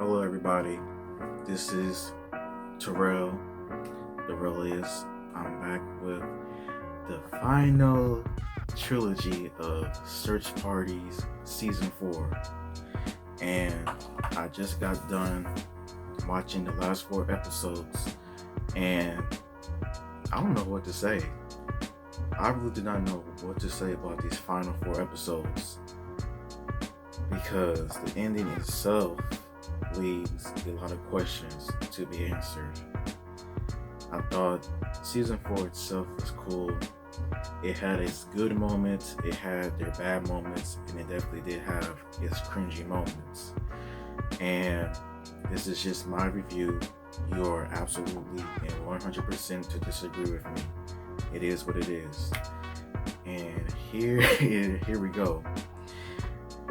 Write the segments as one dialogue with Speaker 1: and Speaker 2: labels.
Speaker 1: Hello, everybody. This is Terrell, the realist. I'm back with the final trilogy of Search Parties Season 4. And I just got done watching the last 4 episodes, and I don't know what to say. I really did not know what to say about these final 4 episodes because the ending itself leaves a lot of questions to be answered. I thought season 4 itself was cool. It had its good moments, it had their bad moments, and it definitely did have its cringy moments. And this is just my review. You're absolutely and 100% to disagree with me. It is what it is. And here we go.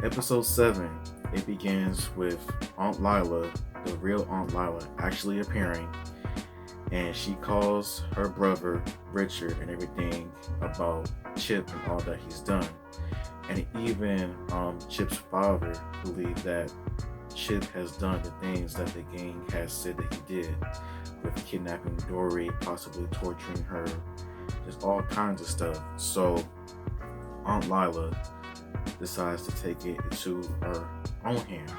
Speaker 1: Episode 7, it begins with Aunt Lila, the real Aunt Lila, actually appearing, and she calls her brother Richard and everything about Chip and all that he's done. And even Chip's father believed that Chip has done the things that the gang has said that he did, with kidnapping Dory, possibly torturing her, just all kinds of stuff. So Aunt Lila decides to take it into her own hands.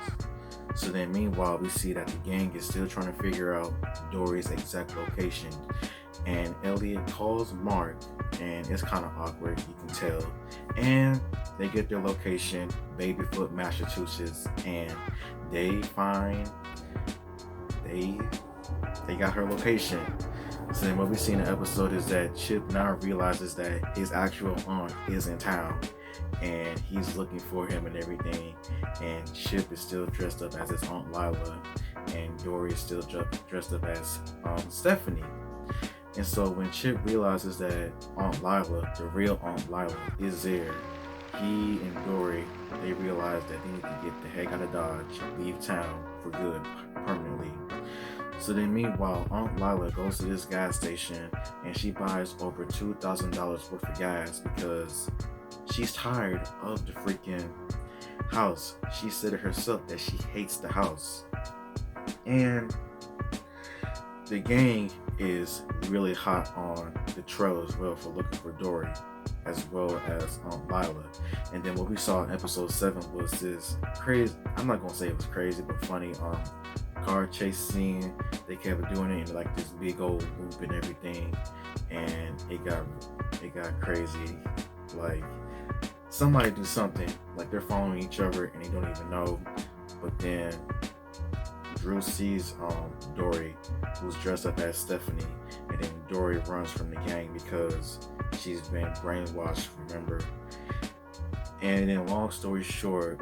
Speaker 1: So then meanwhile, we see that the gang is still trying to figure out Dory's exact location. And Elliot calls Mark, and it's kind of awkward, you can tell. And they get their location, Babyfoot, Massachusetts, and they got her location. So then what we see in the episode is that Chip now realizes that his actual aunt is in town, and he's looking for him and everything. And Chip is still dressed up as his Aunt Lila, and Dory is still dressed up as Stephanie. And so when Chip realizes that Aunt Lila, the real Aunt Lila, is there, he and Dory, they realize that they need to get the heck out of Dodge, leave town for good, permanently. So then meanwhile, Aunt Lila goes to this gas station and she buys over $2,000 worth of gas because she's tired of the freaking house. She said it herself that she hates the house. And the gang is really hot on the trail as well for looking for Dory, as well as Lila. And then what we saw in episode 7 was this crazy, I'm not gonna say it was crazy, but funny car chase scene. They kept doing it in like this big old loop and everything, and it got crazy. Like somebody do something, like they're following each other and they don't even know. But then Drew sees Dory, who's dressed up as Stephanie, and then Dory runs from the gang because she's been brainwashed, remember? And then long story short,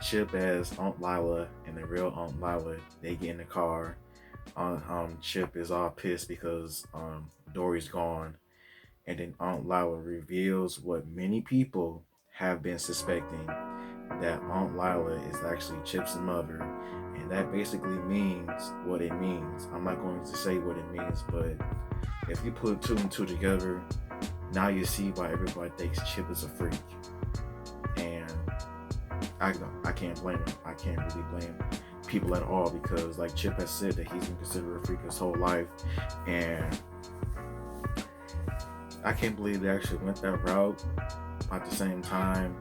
Speaker 1: Chip as Aunt Lila and the real Aunt Lila, they get in the car. Chip is all pissed because Dory's gone. And then Aunt Lila reveals what many people have been suspecting, that Aunt Lila is actually Chip's mother. And that basically means what it means. I'm not going to say what it means, but if you put 2 and 2 together, now you see why everybody thinks Chip is a freak. And I can't blame him. I can't really blame people at all, because like Chip has said that he's been considered a freak his whole life. And I can't believe they actually went that route. At the same time,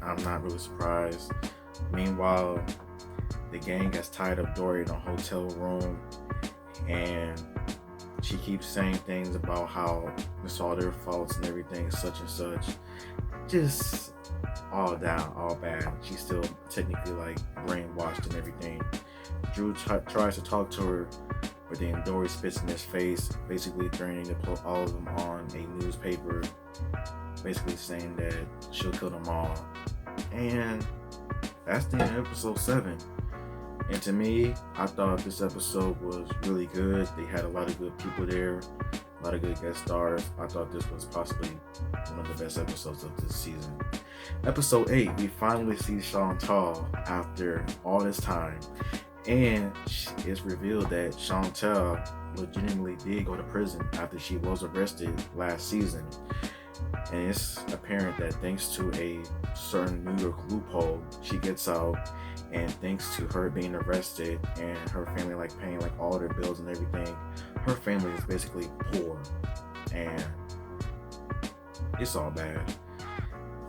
Speaker 1: I'm not really surprised. Meanwhile, the gang has tied up Dory in a hotel room, and she keeps saying things about how it's all their faults and everything, such and such. Just all down, all bad. She's still technically like brainwashed and everything. Drew tries to talk to her, but then Dory spits in his face, basically threatening to put all of them on a newspaper, basically saying that she'll kill them all. And that's the end of episode 7. And to me, I thought this episode was really good. They had a lot of good people there, a lot of good guest stars. I thought this was possibly one of the best episodes of this season. Episode 8, we finally see Chantal after all this time. And it's revealed that Chantal legitimately did go to prison after she was arrested last season. And it's apparent that thanks to a certain New York loophole, she gets out And thanks to her being arrested and her family like paying like all their bills and everything, her family is basically poor, and it's all bad.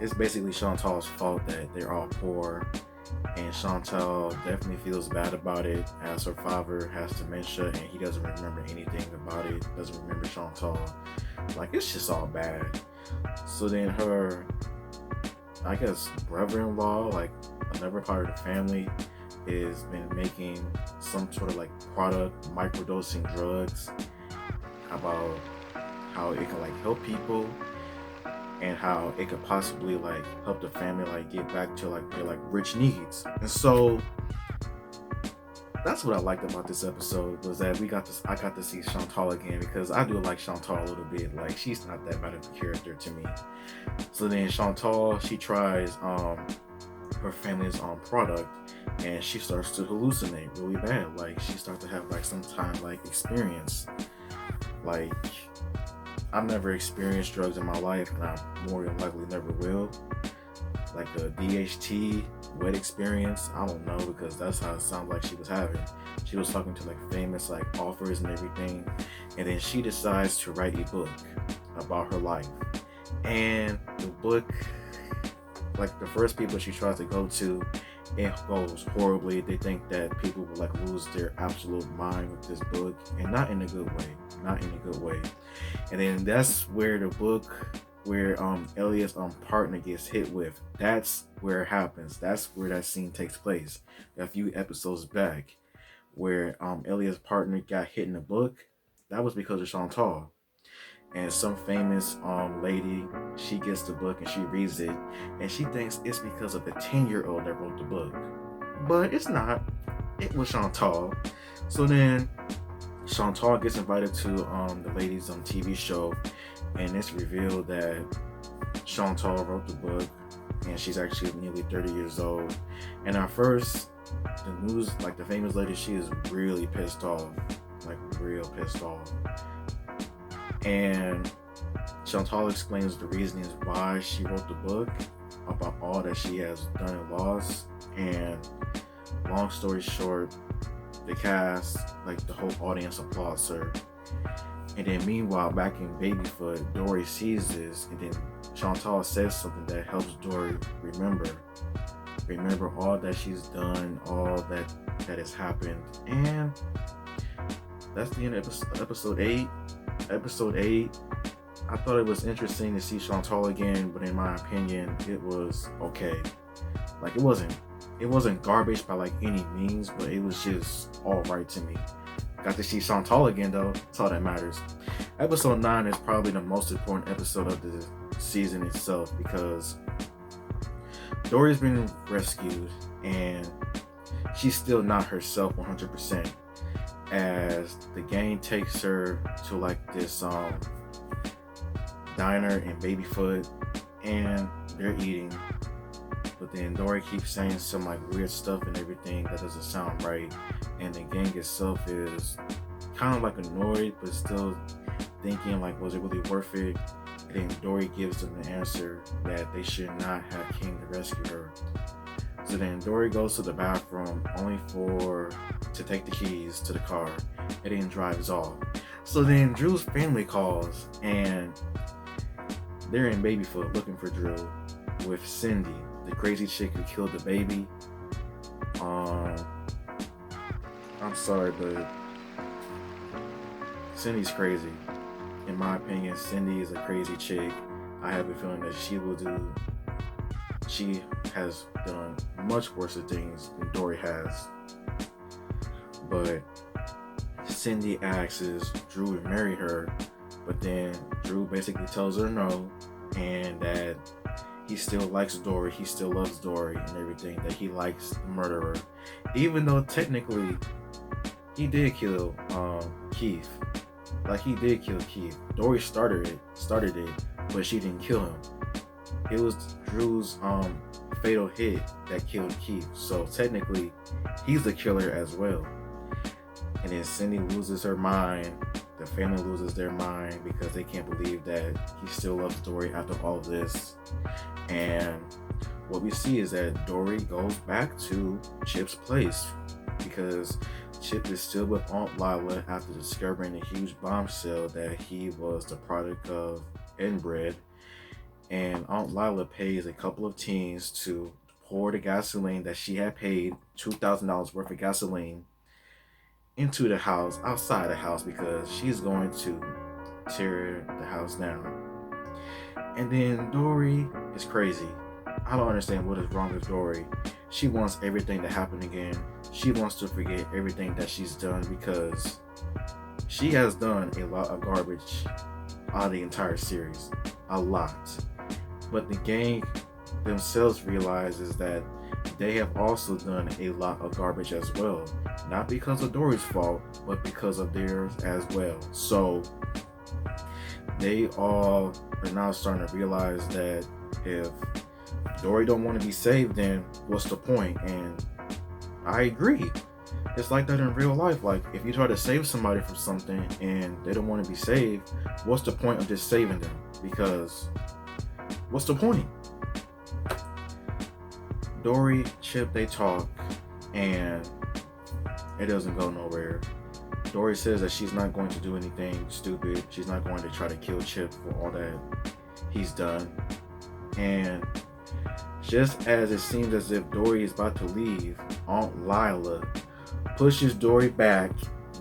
Speaker 1: It's basically Chantal's fault that they're all poor, and Chantal definitely feels bad about it, as her father has dementia and he doesn't remember anything about it, doesn't remember Chantal. Like, it's just all bad. So then her, I guess, brother-in-law, like another part of the family, is been making some sort of like product, microdosing drugs, about how it can like help people and how it could possibly like help the family like get back to like their like rich needs. And so that's what I liked about this episode, was that I got to see Chantal again, because I do like Chantal a little bit. Like, she's not that bad of a character to me. So then Chantal, she tries her family's product, and she starts to hallucinate really bad. Like, she starts to have like some time like experience. Like, I've never experienced drugs in my life, and I more than likely never will. Like a DHT wet experience, I don't know, because that's how it sounds like she was having. She was talking to like famous like authors and everything, and then she decides to write a book about her life. And the book, like the first people she tries to go to, it goes horribly. They think that people will like lose their absolute mind with this book, and not in a good way. And then that's where the book, where Elliot's partner gets hit with, that's where it happens. That's where that scene takes place a few episodes back, where Elliot's partner got hit in the book. That was because of Chantal. And some famous lady, she gets the book and she reads it, and she thinks it's because of the 10-year-old that wrote the book. But it's not. It was Chantal. So then Chantal gets invited to the lady's TV show, and it's revealed that Chantal wrote the book, and she's actually nearly 30 years old. And at first, the news, like the famous lady, she is really pissed off, like real pissed off. And Chantal explains the reasons why she wrote the book, about all that she has done and lost. And long story short, the cast, like the whole audience, applauds her. And then meanwhile, back in Babyfoot, Dory sees this, and then Chantal says something that helps Dory remember all that she's done, all that has happened. And that's the end of episode 8. Episode 8, I thought it was interesting to see Chantal again, but in my opinion, it was okay. Like, it wasn't garbage by like any means, but it was just alright to me. Got to see Chantal again though, that's all that matters. Episode 9 is probably the most important episode of the season itself, because Dory's been rescued and she's still not herself 100%, as the gang takes her to like this diner in Babyfoot, and they're eating. But then Dory keeps saying some like weird stuff and everything that doesn't sound right, and the gang itself is kind of like annoyed, but still thinking like, was it really worth it? And then Dory gives them the answer that they should not have came to rescue her. So then Dory goes to the bathroom only to take the keys to the car, and then drives off. So then Drew's family calls, and they're in Babyfoot looking for Drew with Cindy, the crazy chick who killed the baby. I'm sorry, but Cindy's crazy. In my opinion, Cindy is a crazy chick. I have a feeling that she has done much worse things than Dory has. But Cindy asks Drew to marry her, but then Drew basically tells her no, and that he still likes Dory, he still loves Dory and everything, that he likes the murderer, even though technically he did kill Keith. Like, he did kill Keith. Dory started it, but she didn't kill him. It was Drew's fatal hit that killed Keith. So technically, he's the killer as well. And then Cindy loses her mind. The family loses their mind because they can't believe that he still loves Dory after all of this. And what we see is that Dory goes back to Chip's place because Chip is still with Aunt Lila after discovering a huge bombshell that he was the product of inbred. And Aunt Lila pays a couple of teens to pour the gasoline that she had paid $2,000 worth of gasoline into the house, outside the house, because she's going to tear the house down. And then Dory is crazy. I don't understand what is wrong with Dory. She wants everything to happen again. She wants to forget everything that she's done because she has done a lot of garbage out of the entire series. A lot. But the gang themselves realizes that they have also done a lot of garbage as well. Not because of Dory's fault, but because of theirs as well. So they all are now starting to realize that if Dory don't want to be saved, then what's the point? And I agree. It's like that in real life. Like, if you try to save somebody from something and they don't want to be saved, what's the point of just saving them? Because what's the point? Dory, Chip, they talk, and it doesn't go nowhere. Dory says that she's not going to do anything stupid. She's not going to try to kill Chip for all that he's done. And just as it seems as if Dory is about to leave, Aunt Lila pushes Dory back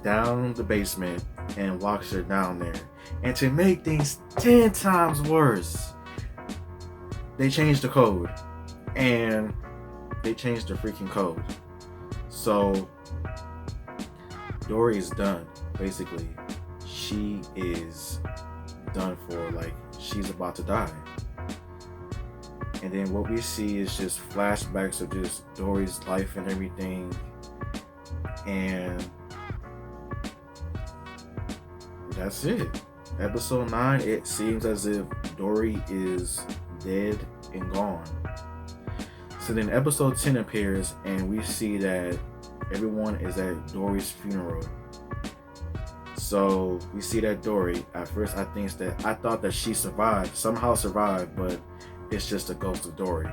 Speaker 1: down the basement and locks her down there. And to make things 10 times worse, they changed the code. And they changed the freaking code. So Dory is done. Basically, she is done for. Like, she's about to die. And then what we see is just flashbacks of just Dory's life and everything. And that's it. Episode 9, it seems as if Dory is dead and gone. So then episode 10 appears and we see that everyone is at Dory's funeral. So we see that Dory, at first I thought that she somehow survived, but it's just a ghost of Dory.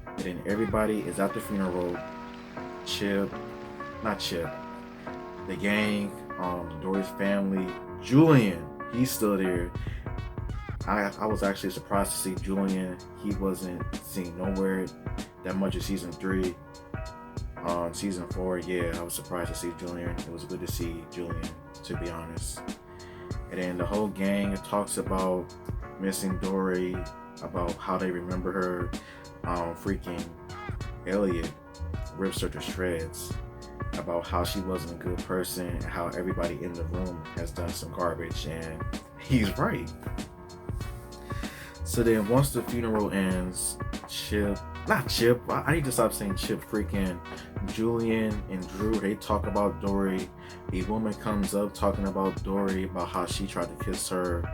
Speaker 1: And then everybody is at the funeral. The gang, Dory's family, Julian, he's still there. I was actually surprised to see Julian. He wasn't seen nowhere that much in season 3. Season 4, yeah, I was surprised to see Julian. It was good to see Julian, to be honest. And then the whole gang talks about missing Dory, about how they remember her. Freaking Elliot rips her to shreds about how she wasn't a good person and how everybody in the room has done some garbage, and he's right. So then once the funeral ends, I need to stop saying Chip, freaking Julian and Drew, they talk about Dory. A woman comes up talking about Dory, about how she tried to kiss her.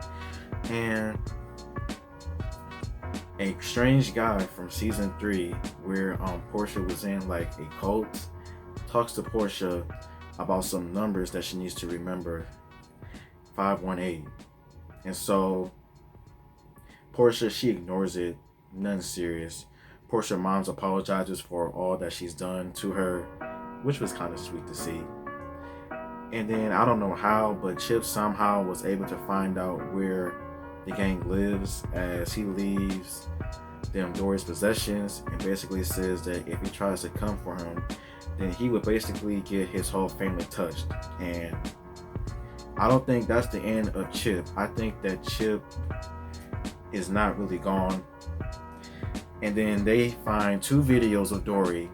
Speaker 1: And a strange guy from season 3, where Portia was in like a cult, talks to Portia about some numbers that she needs to remember. 518. And so Portia, she ignores it. Nothing serious. Portia's mom apologizes for all that she's done to her, which was kind of sweet to see. And then I don't know how, but Chip somehow was able to find out where the gang lives as he leaves them Dory's possessions, and basically says that if he tries to come for him, then he would basically get his whole family touched. And I don't think that's the end of Chip. I think that Chip is not really gone. And then they find 2 videos of Dory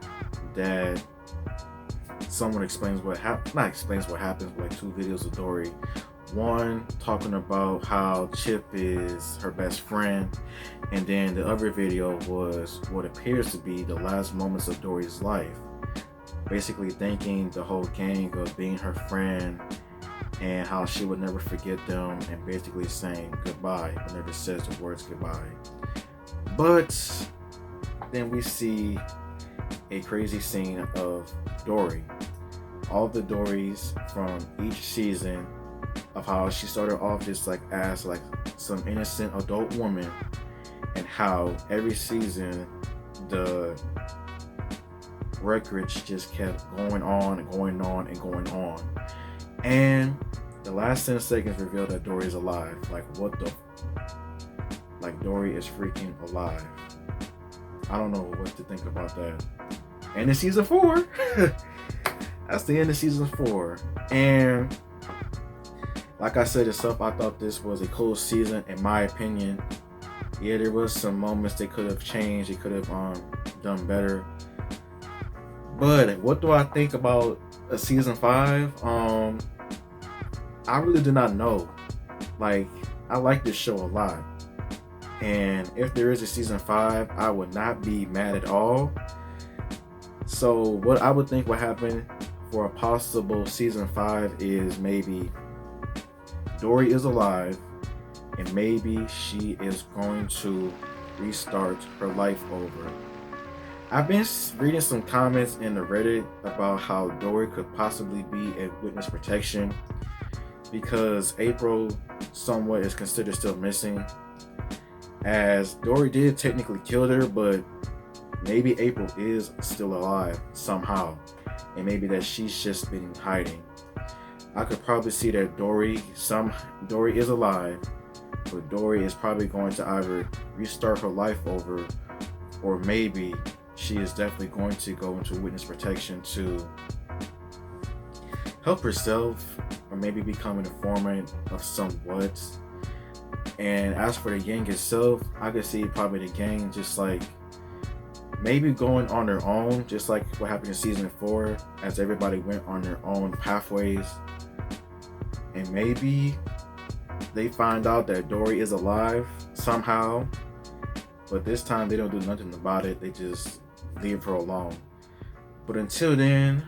Speaker 1: that someone explains what happens, but like 2 videos of Dory. One talking about how Chip is her best friend, and then the other video was what appears to be the last moments of Dory's life, basically thanking the whole gang of being her friend and how she would never forget them, and basically saying goodbye whenever says the words goodbye. But then we see a crazy scene of Dory, all the Dorys from each season, of how she started off just like as like some innocent adult woman, and how every season the wreckage just kept going on and going on and going on. And the last 10 seconds revealed that Dory is alive. Like, what the? Like, Dory is freaking alive. I don't know what to think about that. And in season 4, that's the end of season 4. And like I said itself, I thought this was a cool season, in my opinion. Yeah, there was some moments they could have changed. They could have done better. But what do I think about a season 5? I really do not know. Like, I like this show a lot. And if there is a season 5, I would not be mad at all. So what I would think would happen for a possible season 5 is maybe Dory is alive, and maybe she is going to restart her life over. I've been reading some comments in the Reddit about how Dory could possibly be in witness protection because April somewhat is considered still missing, as Dory did technically kill her, but maybe April is still alive somehow, and maybe that she's just been hiding. I could probably see that Dory is alive, but Dory is probably going to either restart her life over, or maybe she is definitely going to go into witness protection to help herself, or maybe become an informant of somewhat. And as for the gang itself, I could see probably the gang just like maybe going on their own, just like what happened in season 4, as everybody went on their own pathways. And maybe they find out that Dory is alive somehow, but this time they don't do nothing about it. They just leave her alone. But until then,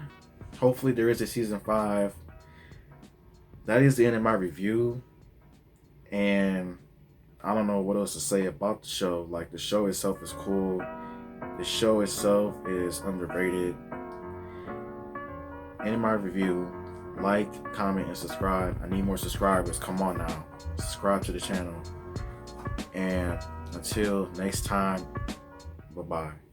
Speaker 1: hopefully there is a season 5. That is the end of my review. And I don't know what else to say about the show. Like, the show itself is cool. The show itself is underrated. End of my review. Like, comment, and subscribe. I need more subscribers. Come on now. Subscribe to the channel. And until next time, bye-bye.